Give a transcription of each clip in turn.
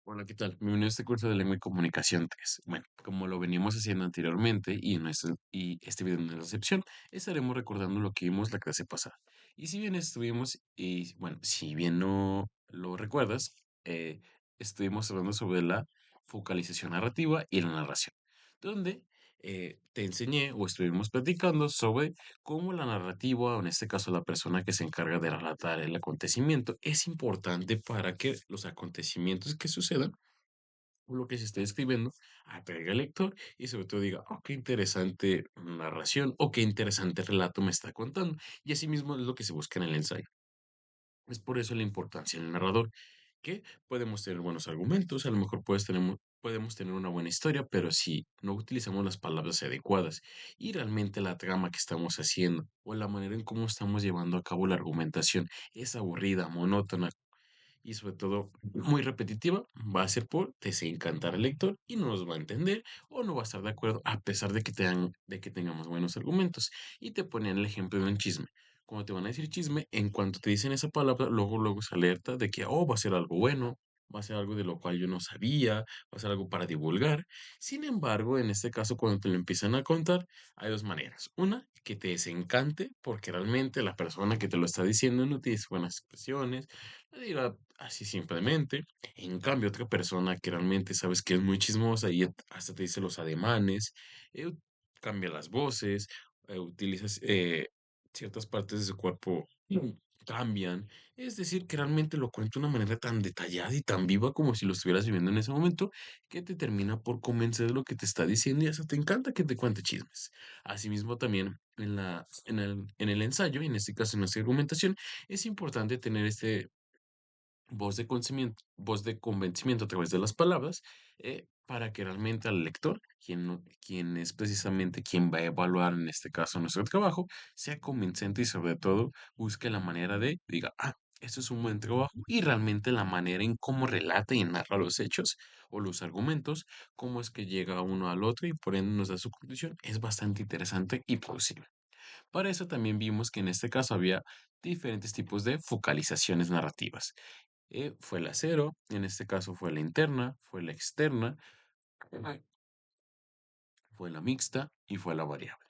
Hola, ¿qué tal? Bienvenido a este curso de lengua y comunicación 3. Bueno, como lo venimos haciendo anteriormente y este video no es la excepción, estaremos recordando lo que vimos la clase pasada. Y si bien estuvimos, y bueno, si bien no lo recuerdas, estuvimos hablando sobre la focalización narrativa y la narración, donde te enseñé o estuvimos platicando sobre cómo la narrativa, o en este caso la persona que se encarga de relatar el acontecimiento, es importante para que los acontecimientos que sucedan o lo que se esté escribiendo atraiga al lector y sobre todo diga, oh, qué interesante narración o qué interesante relato me está contando. Y asimismo es lo que se busca en el ensayo. Es por eso la importancia del narrador, que podemos tener buenos argumentos, a lo mejor podemos tener una buena historia, pero si no utilizamos las palabras adecuadas y realmente la trama que estamos haciendo o la manera en cómo estamos llevando a cabo la argumentación es aburrida, monótona y sobre todo muy repetitiva, va a ser por desencantar al lector y no nos va a entender o no va a estar de acuerdo a pesar de que tengamos buenos argumentos. Y te ponían el ejemplo de un chisme. Cuando te van a decir chisme, en cuanto te dicen esa palabra, luego se alerta de que, oh, va a ser algo bueno, va a ser algo de lo cual yo no sabía, va a ser algo para divulgar. Sin embargo, en este caso, cuando te lo empiezan a contar, hay dos maneras. Una, que te desencante porque realmente la persona que te lo está diciendo no tiene buenas expresiones, le diga así simplemente. En cambio, otra persona que realmente sabes que es muy chismosa y hasta te dice los ademanes, eh, cambia las voces, utilizas ciertas partes de su cuerpo, cambian. Es decir, que realmente lo cuenta de una manera tan detallada y tan viva como si lo estuvieras viviendo en ese momento, que te termina por convencer de lo que te está diciendo y hasta te encanta que te cuente chismes. Asimismo, también en el ensayo, en este caso en nuestra argumentación, es importante tener voz de convencimiento a través de las palabras, para que realmente al lector, quien es precisamente quien va a evaluar en este caso nuestro trabajo, sea convincente y sobre todo busque la manera de, diga, ah, esto es un buen trabajo y realmente la manera en cómo relata y narra los hechos o los argumentos, cómo es que llega uno al otro y por ende nos da su conclusión, es bastante interesante y plausible. Para eso también vimos que en este caso había diferentes tipos de focalizaciones narrativas. Fue la cero, en este caso fue la interna, fue la externa, Ajá. Fue la mixta y fue la variable,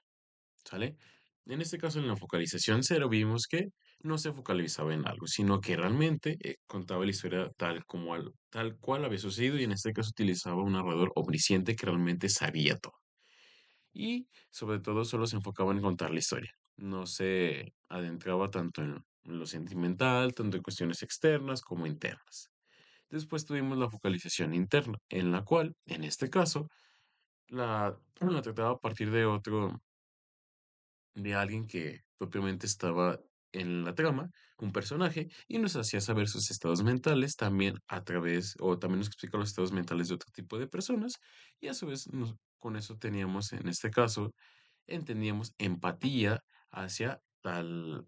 ¿sale? En este caso, en la focalización cero, vimos que no se focalizaba en algo, sino que realmente contaba la historia tal cual había sucedido y en este caso utilizaba un narrador omnisciente que realmente sabía todo. Y sobre todo solo se enfocaba en contar la historia. No se adentraba tanto en lo sentimental, tanto en cuestiones externas como internas. Después tuvimos la focalización interna, en la cual, en este caso, la trataba a partir de alguien que propiamente estaba en la trama, un personaje, y nos hacía saber sus estados mentales también o también nos explica los estados mentales de otro tipo de personas, y a su vez con eso teníamos, en este caso, entendíamos empatía hacia tal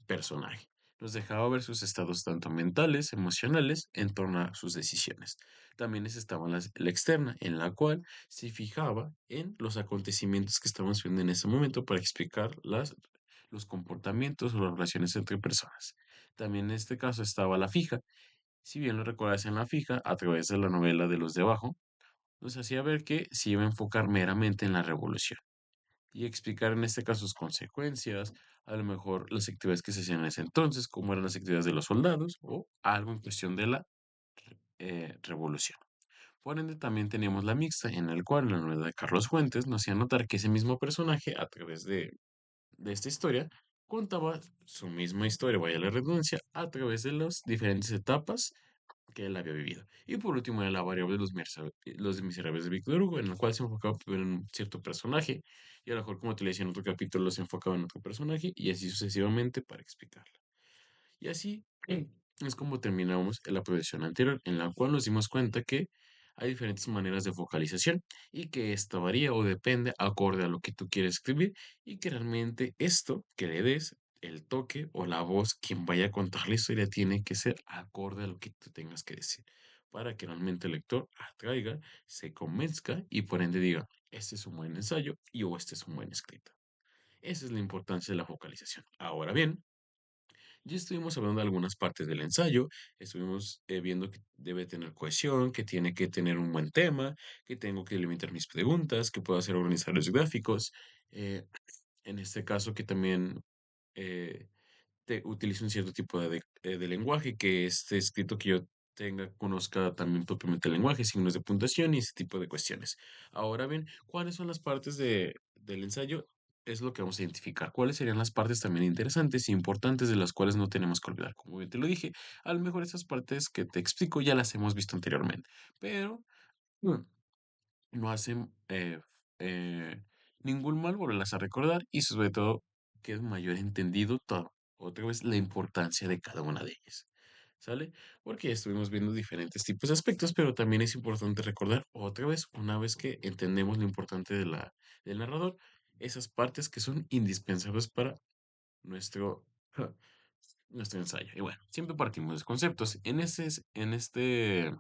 personaje. Nos dejaba ver sus estados tanto mentales, emocionales, en torno a sus decisiones. También estaba la externa, en la cual se fijaba en los acontecimientos que estamos viendo en ese momento para explicar los comportamientos o las relaciones entre personas. También en este caso estaba la fija. Si bien lo recuerdas en la fija, a través de la novela de los de abajo, nos hacía ver que se iba a enfocar meramente en la revolución y explicar en este caso sus consecuencias, a lo mejor las actividades que se hacían en ese entonces, cómo eran las actividades de los soldados o algo en cuestión de la revolución. Por ende, también teníamos la mixta, en el cual la novela de Carlos Fuentes nos hacía notar que ese mismo personaje, a través de esta historia, contaba su misma historia, vaya la redundancia, a través de las diferentes etapas que él había vivido. Y por último, era la variable de los miserables de Víctor Hugo, en el cual se enfocaba primero en un cierto personaje, y a lo mejor, como te le decía en otro capítulo, se enfocaba en otro personaje, y así sucesivamente para explicarlo. Y así es como terminamos la profesión anterior, en la cual nos dimos cuenta que hay diferentes maneras de focalización y que esto varía o depende acorde a lo que tú quieres escribir y que realmente esto que le des, el toque o la voz, quien vaya a contar la historia, tiene que ser acorde a lo que tú tengas que decir para que realmente el lector atraiga, se convenzca y por ende diga, este es un buen ensayo o este es un buen escrito. Esa es la importancia de la focalización. Ahora bien, Ya estuvimos hablando de algunas partes del ensayo, estuvimos viendo que debe tener cohesión, que tiene que tener un buen tema, que tengo que limitar mis preguntas, que puedo hacer organizar los gráficos. eh, en este caso, que también eh, utilice un cierto tipo de lenguaje, que este escrito que yo tenga conozca también propiamente el lenguaje, signos de puntuación y ese tipo de cuestiones. Ahora bien, ¿cuáles son las partes del ensayo? Es lo que vamos a identificar. ¿Cuáles serían las partes también interesantes e importantes de las cuales no tenemos que olvidar? Como bien te lo dije, a lo mejor esas partes que te explico ya las hemos visto anteriormente, pero no hacen ningún mal volverlas a recordar y sobre todo que es mayor entendido todo. Otra vez la importancia de cada una de ellas. ¿Sale? Porque ya estuvimos viendo diferentes tipos de aspectos, pero también es importante recordar otra vez, una vez que entendemos lo importante del narrador, esas partes que son indispensables para nuestro, nuestro ensayo. Y bueno, siempre partimos de conceptos. En este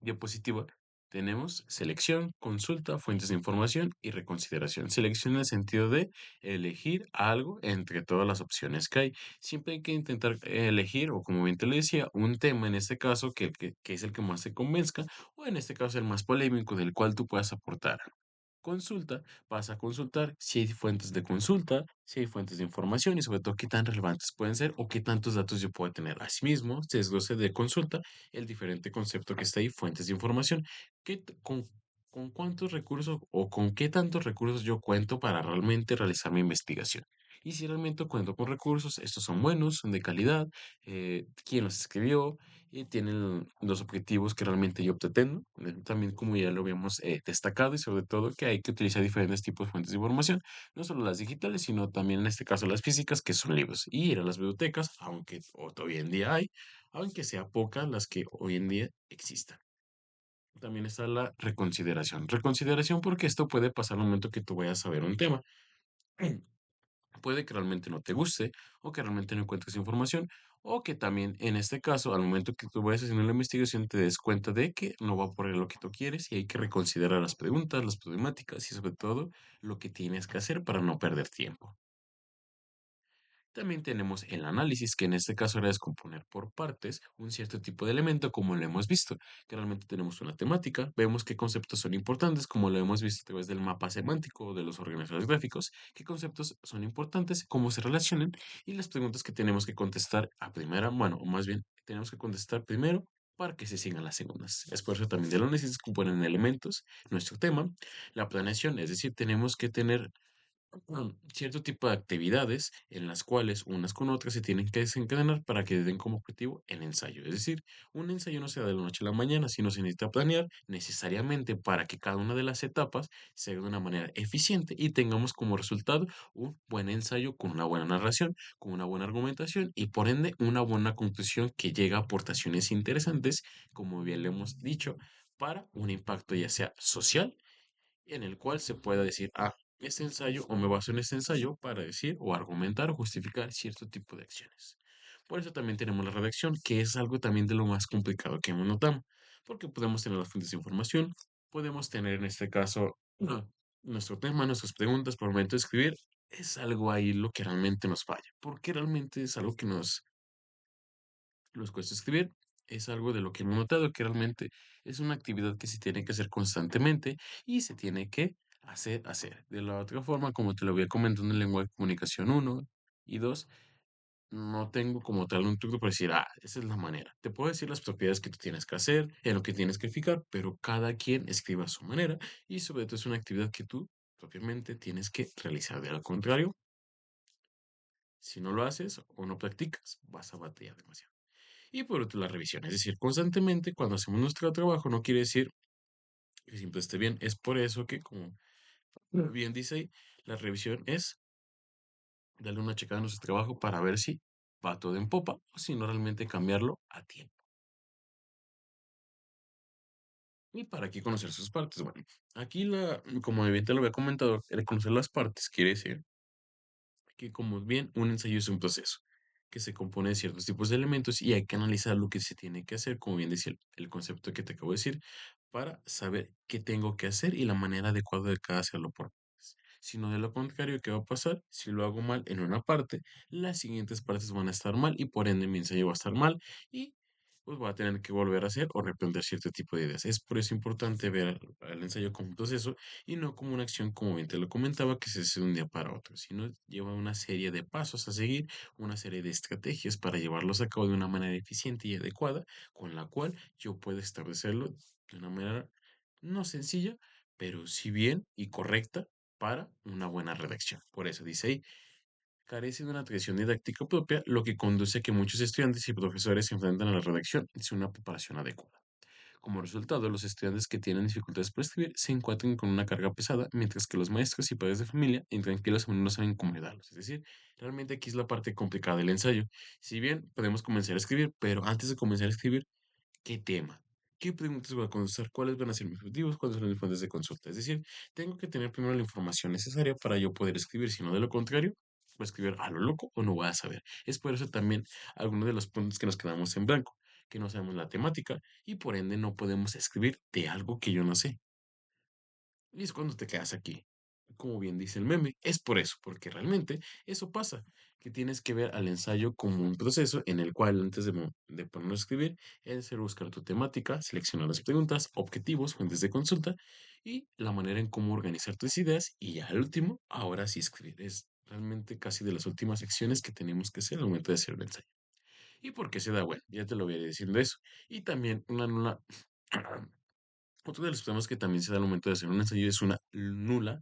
diapositiva tenemos selección, consulta, fuentes de información y reconsideración. Selección en el sentido de elegir algo entre todas las opciones que hay. Siempre hay que intentar elegir, o como bien te lo decía, un tema en este caso que es el que más te convenzca, o en este caso el más polémico del cual tú puedas aportar consulta, vas a consultar si hay fuentes de consulta, si hay fuentes de información y sobre todo qué tan relevantes pueden ser o qué tantos datos yo puedo tener. Asimismo, se desglose de consulta el diferente concepto que está ahí, fuentes de información, con cuántos recursos o con qué tantos recursos yo cuento para realmente realizar mi investigación. Y si realmente cuento con recursos, estos son buenos, son de calidad, quién los escribió, y tienen los objetivos que realmente yo pretendo. También, como ya lo habíamos destacado, y sobre todo que hay que utilizar diferentes tipos de fuentes de información, no solo las digitales, sino también en este caso las físicas, que son libros, y ir a las bibliotecas, aunque hoy en día hay, aunque sea pocas las que hoy en día existan. También está la reconsideración. Reconsideración porque esto puede pasar al momento que tú vayas a ver un tema. Puede que realmente no te guste o que realmente no encuentres información o que también en este caso al momento que tú vayas haciendo la investigación te des cuenta de que no va por ahí lo que tú quieres y hay que reconsiderar las preguntas, las problemáticas y sobre todo lo que tienes que hacer para no perder tiempo. También tenemos el análisis, que en este caso era descomponer por partes un cierto tipo de elemento, como lo hemos visto, que realmente tenemos una temática, vemos qué conceptos son importantes, como lo hemos visto a través del mapa semántico o de los organizadores gráficos, qué conceptos son importantes, cómo se relacionan y las preguntas que tenemos que contestar a primera, bueno, o más bien, tenemos que contestar primero para que se sigan las segundas. Es por eso también del análisis se componen elementos, nuestro tema, la planeación, es decir, tenemos que tener cierto tipo de actividades en las cuales unas con otras se tienen que desencadenar para que den como objetivo el ensayo. Es decir, un ensayo no se da de la noche a la mañana, sino se necesita planear necesariamente para que cada una de las etapas se haga de una manera eficiente y tengamos como resultado un buen ensayo con una buena narración, con una buena argumentación y por ende una buena conclusión que llega a aportaciones interesantes, como bien le hemos dicho, para un impacto ya sea social en el cual se pueda decir, este ensayo o me baso en este ensayo para decir o argumentar o justificar cierto tipo de acciones. Por eso también tenemos la redacción, que es algo también de lo más complicado que hemos notado, porque podemos tener las fuentes de información, podemos tener en este caso nuestro tema, nuestras preguntas por el momento de escribir, es algo ahí lo que realmente nos falla, porque realmente es algo que nos cuesta escribir. Es algo de lo que hemos notado que realmente es una actividad que se tiene que hacer constantemente y se tiene que hacer. De la otra forma, como te lo voy a comentar en el lenguaje de comunicación uno y 2 no tengo como tal un truco para decir, esa es la manera. Te puedo decir las propiedades que tú tienes que hacer, en lo que tienes que fijar, pero cada quien escriba a su manera y sobre todo es una actividad que tú propiamente tienes que realizar. De lo contrario, si no lo haces o no practicas, vas a batallar demasiado. Y por otro, la revisión, es decir, constantemente cuando hacemos nuestro trabajo no quiere decir que siempre esté bien. Es por eso que, como bien dice ahí, la revisión es darle una checada a nuestro trabajo para ver si va todo en popa o si no realmente cambiarlo a tiempo. Y para aquí conocer sus partes. Bueno, aquí como bien te lo había comentado, el conocer las partes quiere decir que como bien un ensayo es un proceso que se compone de ciertos tipos de elementos y hay que analizar lo que se tiene que hacer, como bien decía el concepto que te acabo de decir, para saber qué tengo que hacer y la manera adecuada de cada hacerlo por vez. sino de lo contrario, ¿qué va a pasar? Si lo hago mal en una parte, las siguientes partes van a estar mal y por ende mi ensayo va a estar mal y pues voy a tener que volver a hacer o reprender cierto tipo de ideas. Es por eso importante ver el ensayo como un proceso y no como una acción, como bien te lo comentaba, que se hace de un día para otro, sino lleva una serie de pasos a seguir, una serie de estrategias para llevarlos a cabo de una manera eficiente y adecuada, con la cual yo puedo establecerlo de una manera no sencilla, pero sí bien y correcta para una buena redacción. Por eso dice ahí, carece de una tradición didáctica propia, lo que conduce a que muchos estudiantes y profesores se enfrenten a la redacción sin una preparación adecuada. Como resultado, los estudiantes que tienen dificultades para escribir se encuentran con una carga pesada, mientras que los maestros y padres de familia, intranquilos, aún no saben cómo ayudarlos. Es decir, realmente aquí es la parte complicada del ensayo. Si bien podemos comenzar a escribir, pero antes de comenzar a escribir, ¿qué tema? ¿Qué preguntas voy a contestar? ¿Cuáles van a ser mis objetivos? ¿Cuáles son mis fuentes de consulta? Es decir, tengo que tener primero la información necesaria para yo poder escribir, si no de lo contrario, voy a escribir a lo loco o no voy a saber. Es por eso también algunos de los puntos que nos quedamos en blanco, que no sabemos la temática y por ende no podemos escribir de algo que yo no sé. Y es cuando te quedas aquí. Como bien dice el meme, es por eso, porque realmente eso pasa, que tienes que ver al ensayo como un proceso en el cual antes de ponernos a escribir, es hacer buscar tu temática, seleccionar las preguntas, objetivos, fuentes de consulta y la manera en cómo organizar tus ideas y ya al último, ahora sí escribir. Es realmente casi de las últimas secciones que tenemos que hacer al momento de hacer el ensayo. ¿Y por qué se da? Bueno, ya te lo voy a ir diciendo eso. Y también otro de los problemas que también se da al momento de hacer un ensayo es una nula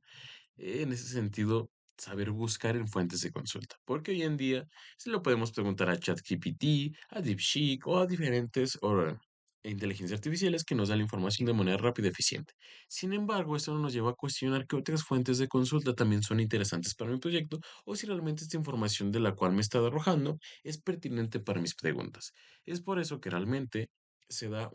en ese sentido, saber buscar en fuentes de consulta, porque hoy en día se lo podemos preguntar a ChatGPT, a DeepSeek o a diferentes inteligencias artificiales que nos dan la información de manera rápida y eficiente. Sin embargo, esto no nos lleva a cuestionar qué otras fuentes de consulta también son interesantes para mi proyecto o si realmente esta información de la cual me está arrojando es pertinente para mis preguntas. Es por eso que realmente se da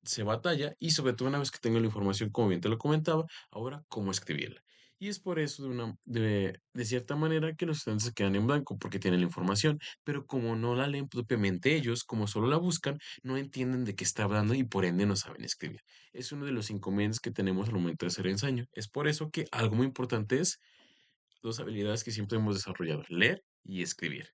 se batalla y sobre todo una vez que tengo la información, como bien te lo comentaba, ahora cómo escribirla. Y es por eso de cierta manera que los estudiantes se quedan en blanco porque tienen la información, pero como no la leen propiamente ellos, como solo la buscan, no entienden de qué está hablando y por ende no saben escribir. Es uno de los inconvenientes que tenemos al momento de hacer ensayo. Es por eso que algo muy importante es dos habilidades que siempre hemos desarrollado, leer y escribir.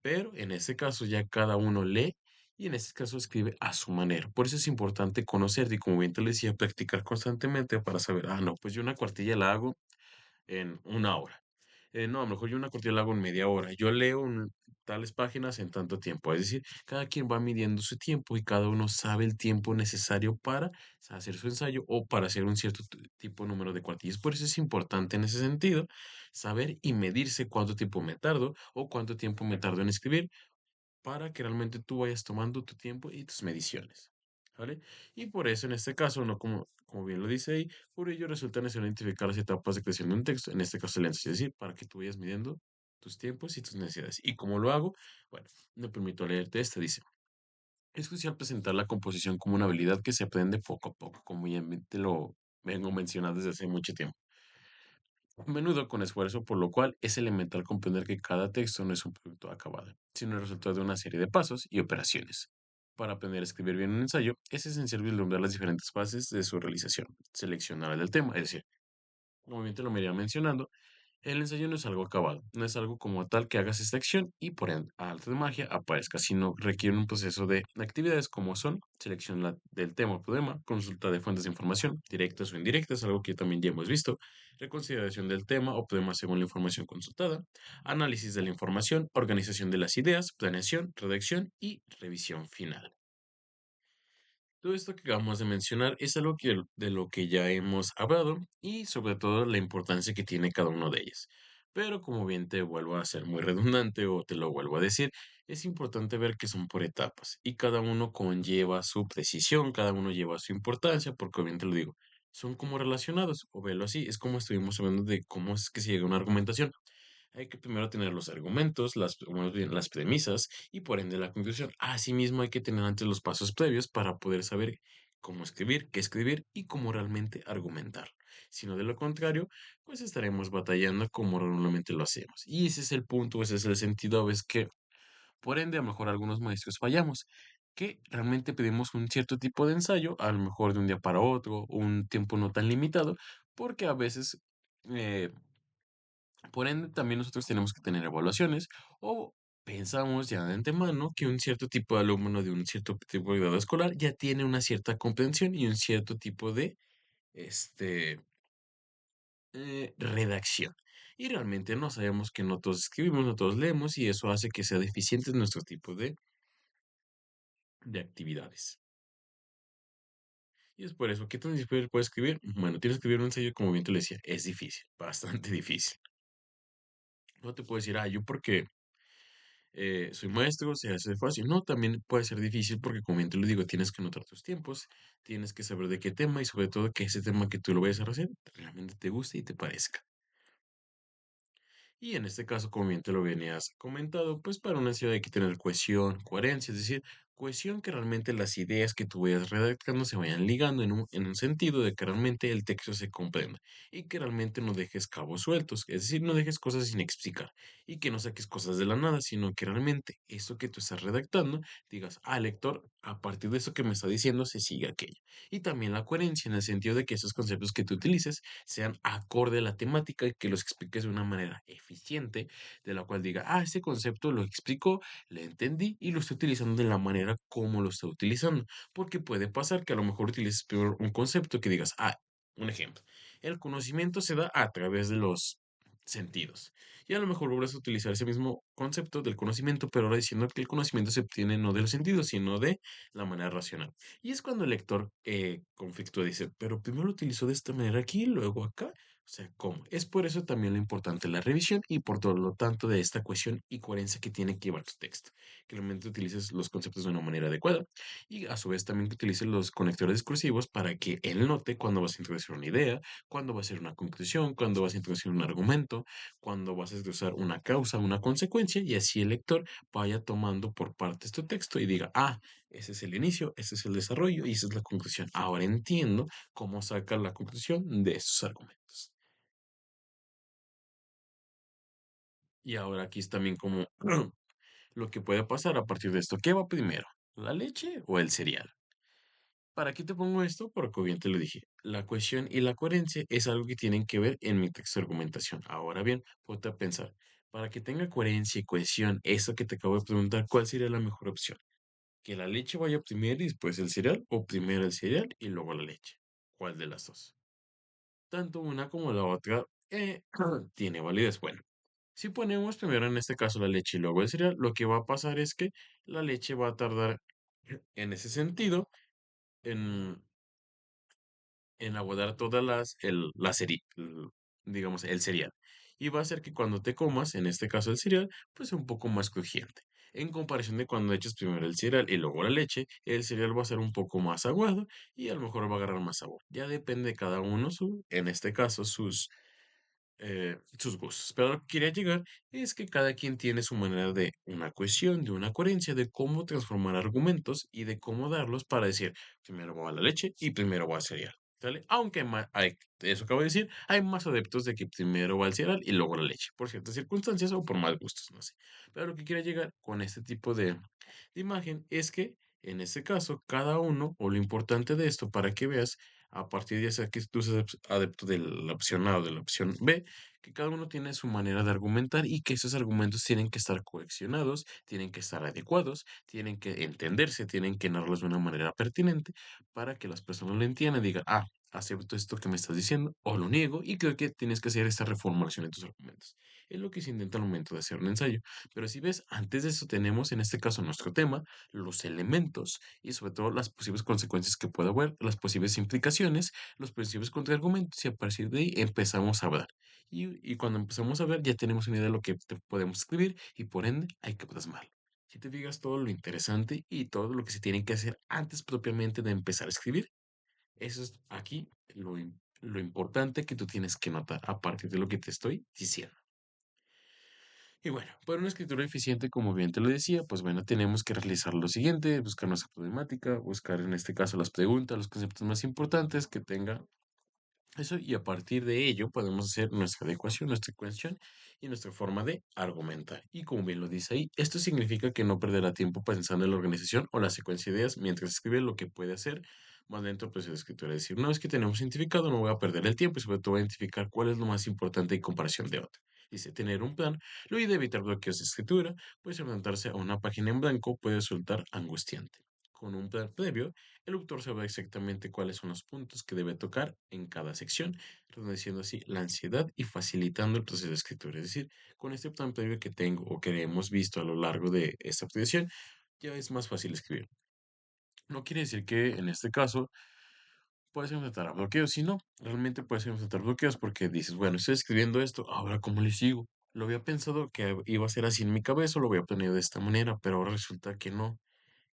Pero en este caso ya cada uno lee y en este caso escribe a su manera. Por eso es importante conocer y como bien te lo decía, practicar constantemente para saber, no, pues yo una cuartilla la hago en una hora. No, a lo mejor yo una cuartilla la hago en media hora. Yo leo tales páginas en tanto tiempo. Es decir, cada quien va midiendo su tiempo y cada uno sabe el tiempo necesario para hacer su ensayo o para hacer un cierto tipo número de cuartillas. Por eso es importante en ese sentido saber y medirse cuánto tiempo me tardo o cuánto tiempo me tardo en escribir para que realmente tú vayas tomando tu tiempo y tus mediciones. ¿Vale? Y por eso en este caso, no como bien lo dice ahí, por ello resulta necesario identificar las etapas de creación de un texto, en este caso el ensayo, es decir, para que tú vayas midiendo tus tiempos y tus necesidades. ¿Y cómo lo hago? Bueno, me permito leerte esta, dice. Es crucial presentar la composición como una habilidad que se aprende poco a poco, como ya te lo vengo mencionando desde hace mucho tiempo. A menudo con esfuerzo, por lo cual es elemental comprender que cada texto no es un producto acabado, sino el resultado de una serie de pasos y operaciones. Para aprender a escribir bien un ensayo, es esencial vislumbrar las diferentes fases de su realización, seleccionar el tema, es decir, como bien te lo me iría mencionando, el ensayo no es algo acabado, no es algo como tal que hagas esta acción y por ende, a arte de magia aparezca, sino requiere un proceso de actividades como son selección del tema o problema, consulta de fuentes de información, directas o indirectas, algo que también ya hemos visto, reconsideración del tema o problema según la información consultada, análisis de la información, organización de las ideas, planeación, redacción y revisión final. Todo esto que acabamos de mencionar es algo de lo que ya hemos hablado y sobre todo la importancia que tiene cada uno de ellos. Pero como bien te vuelvo a ser muy redundante o te lo vuelvo a decir, es importante ver que son por etapas y cada uno conlleva su precisión, cada uno lleva su importancia, porque bien te lo digo, son como relacionados, o verlo así, es como estuvimos hablando de cómo es que se llega a una argumentación. Hay que primero tener los argumentos, o más bien, las premisas y por ende la conclusión. Asimismo, hay que tener antes los pasos previos para poder saber cómo escribir, qué escribir y cómo realmente argumentar. Si no, de lo contrario, pues estaremos batallando como normalmente lo hacemos. Y ese es el punto, ese es el sentido, ves que por ende a lo mejor algunos maestros fallamos, que realmente pedimos un cierto tipo de ensayo, a lo mejor de un día para otro, un tiempo no tan limitado, porque a veces Eh, por ende, también nosotros tenemos que tener evaluaciones o pensamos ya de antemano que un cierto tipo de alumno de un cierto tipo de grado escolar ya tiene una cierta comprensión y un cierto tipo de este, redacción. Y realmente no sabemos que no todos escribimos, no todos leemos y eso hace que sea deficiente nuestro tipo de actividades. Y es por eso, ¿qué tan difícil puede escribir? Bueno, tienes que escribir un ensayo, como bien te lo decía, es difícil, bastante difícil. No te puedo decir, yo porque soy maestro, se hace fácil. No, también puede ser difícil porque, como bien te lo digo, tienes que notar tus tiempos, tienes que saber de qué tema y sobre todo que ese tema que tú lo vayas a hacer realmente te guste y te parezca. Y en este caso, como bien te lo venías comentado, pues para una ciudad hay que tener cohesión, coherencia, es decir, cohesión que realmente las ideas que tú vayas redactando se vayan ligando en un sentido de que realmente el texto se comprenda y que realmente no dejes cabos sueltos, es decir, no dejes cosas sin explicar y que no saques cosas de la nada, sino que realmente eso que tú estás redactando, digas, lector, a partir de eso que me está diciendo se sigue aquello. Y también la coherencia en el sentido de que esos conceptos que tú utilices sean acorde a la temática y que los expliques de una manera eficiente, de la cual diga, este concepto lo explico, le entendí y lo estoy utilizando de la manera como lo estoy utilizando. Porque puede pasar que a lo mejor utilices peor un concepto que digas, un ejemplo, el conocimiento se da a través de los sentidos. Y a lo mejor vuelves a utilizar ese mismo concepto del conocimiento, pero ahora diciendo que el conocimiento se obtiene no de los sentidos, sino de la manera racional. Y es cuando el lector conflictúa, dice, pero primero lo utilizó de esta manera aquí, luego acá. O sea, ¿cómo? Es por eso también lo importante la revisión y por todo lo tanto de esta cohesión y coherencia que tiene que llevar tu texto. Que realmente utilices los conceptos de una manera adecuada y a su vez también que utilices los conectores discursivos para que él note cuando vas a introducir una idea, cuando vas a hacer una conclusión, cuando vas a introducir un argumento, cuando vas a usar una causa, una consecuencia y así el lector vaya tomando por partes tu texto y diga, ese es el inicio, ese es el desarrollo y esa es la conclusión. Ahora entiendo cómo sacar la conclusión de estos argumentos. Y ahora aquí es también como lo que puede pasar a partir de esto. ¿Qué va primero? ¿La leche o el cereal? ¿Para qué te pongo esto? Porque bien te lo dije. La cohesión y la coherencia es algo que tienen que ver en mi texto de argumentación. Ahora bien, ponte a pensar. Para que tenga coherencia y cohesión, eso que te acabo de preguntar, ¿cuál sería la mejor opción? ¿Que la leche vaya primero y después el cereal? ¿O primero el cereal y luego la leche? ¿Cuál de las dos? Tanto una como la otra tiene validez. Bueno, si ponemos primero en este caso la leche y luego el cereal, lo que va a pasar es que la leche va a tardar en ese sentido en, en aguardar todas digamos, el cereal. Y va a hacer que cuando te comas, en este caso el cereal, pues sea un poco más crujiente. En comparación de cuando eches primero el cereal y luego la leche, el cereal va a ser un poco más aguado y a lo mejor va a agarrar más sabor. Ya depende de cada uno, en este caso, sus gustos. Pero lo que quería llegar es que cada quien tiene su manera de una cohesión, de una coherencia, de cómo transformar argumentos y de cómo darlos para decir, primero va la leche y primero va el cereal. ¿Sale? Aunque eso acabo de decir, hay más adeptos de que primero va el cereal y luego la leche, por ciertas circunstancias o por más gustos, no sé. Pero lo que quiero llegar con este tipo de imagen es que en este caso, cada uno, o lo importante de esto para que veas, a partir de esa que tú seas adepto de la opción A o de la opción B, que cada uno tiene su manera de argumentar y que esos argumentos tienen que estar coleccionados, tienen que estar adecuados, tienen que entenderse, tienen que narrarlos de una manera pertinente para que las personas lo entiendan y digan, acepto esto que me estás diciendo o lo niego y creo que tienes que hacer esta reformulación en tus argumentos. Es lo que se intenta al momento de hacer un ensayo. Pero si ves, antes de eso tenemos en este caso nuestro tema, los elementos y sobre todo las posibles consecuencias que puede haber, las posibles implicaciones, los posibles contraargumentos y a partir de ahí empezamos a hablar. Y cuando empezamos a ver ya tenemos una idea de lo que podemos escribir y por ende hay que plasmarlo. Si te fijas todo lo interesante y todo lo que se tiene que hacer antes propiamente de empezar a escribir, eso es aquí lo importante que tú tienes que notar a partir de lo que te estoy diciendo. Y bueno, para una escritura eficiente, como bien te lo decía, pues bueno, tenemos que realizar lo siguiente, buscar nuestra problemática, buscar en este caso las preguntas, los conceptos más importantes que tenga eso y a partir de ello podemos hacer nuestra adecuación, nuestra ecuación y nuestra forma de argumentar. Y como bien lo dice ahí, esto significa que no perderá tiempo pensando en la organización o la secuencia de ideas mientras escribe lo que puede hacer más lento el proceso de escritura. Es decir, una vez que tenemos identificado, no voy a perder el tiempo y sobre todo voy a identificar cuál es lo más importante en comparación de otro. Dice, tener un plan, lo de evitar bloqueos de escritura, pues enfrentarse a una página en blanco puede resultar angustiante. Con un plan previo, el autor sabe exactamente cuáles son los puntos que debe tocar en cada sección, reduciendo así la ansiedad y facilitando el proceso de escritura. Es decir, con este plan previo que tengo o que hemos visto a lo largo de esta optimización, ya es más fácil escribir. No quiere decir que en este caso puedes enfrentar a bloqueos, si no, realmente puedes enfrentar bloqueos porque dices, bueno, estoy escribiendo esto, ahora cómo le sigo. Lo había pensado que iba a ser así en mi cabeza, lo voy a planear de esta manera, pero ahora resulta que no,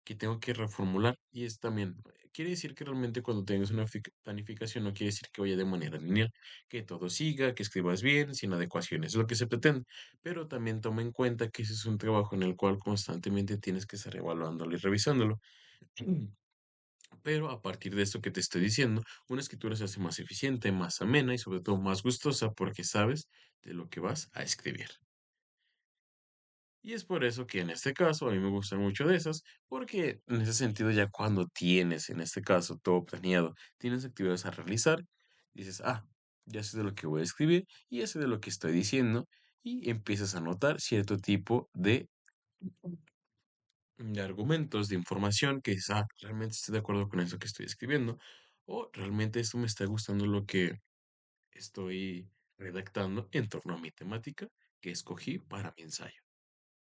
que tengo que reformular. Y es también, quiere decir que realmente cuando tengas una planificación no quiere decir que vaya de manera lineal, que todo siga, que escribas bien, sin adecuaciones, es lo que se pretende. Pero también toma en cuenta que ese es un trabajo en el cual constantemente tienes que estar evaluándolo y revisándolo. Pero a partir de esto que te estoy diciendo, una escritura se hace más eficiente, más amena y sobre todo más gustosa porque sabes de lo que vas a escribir. Y es por eso que en este caso a mí me gustan mucho de esas, porque en ese sentido ya cuando tienes, en este caso, todo planeado, tienes actividades a realizar, dices, ah, ya sé de lo que voy a escribir y ya sé de lo que estoy diciendo y empiezas a notar cierto tipo de argumentos, de información que dices, ah, realmente estoy de acuerdo con eso que estoy escribiendo, o realmente esto me está gustando lo que estoy redactando en torno a mi temática que escogí para mi ensayo.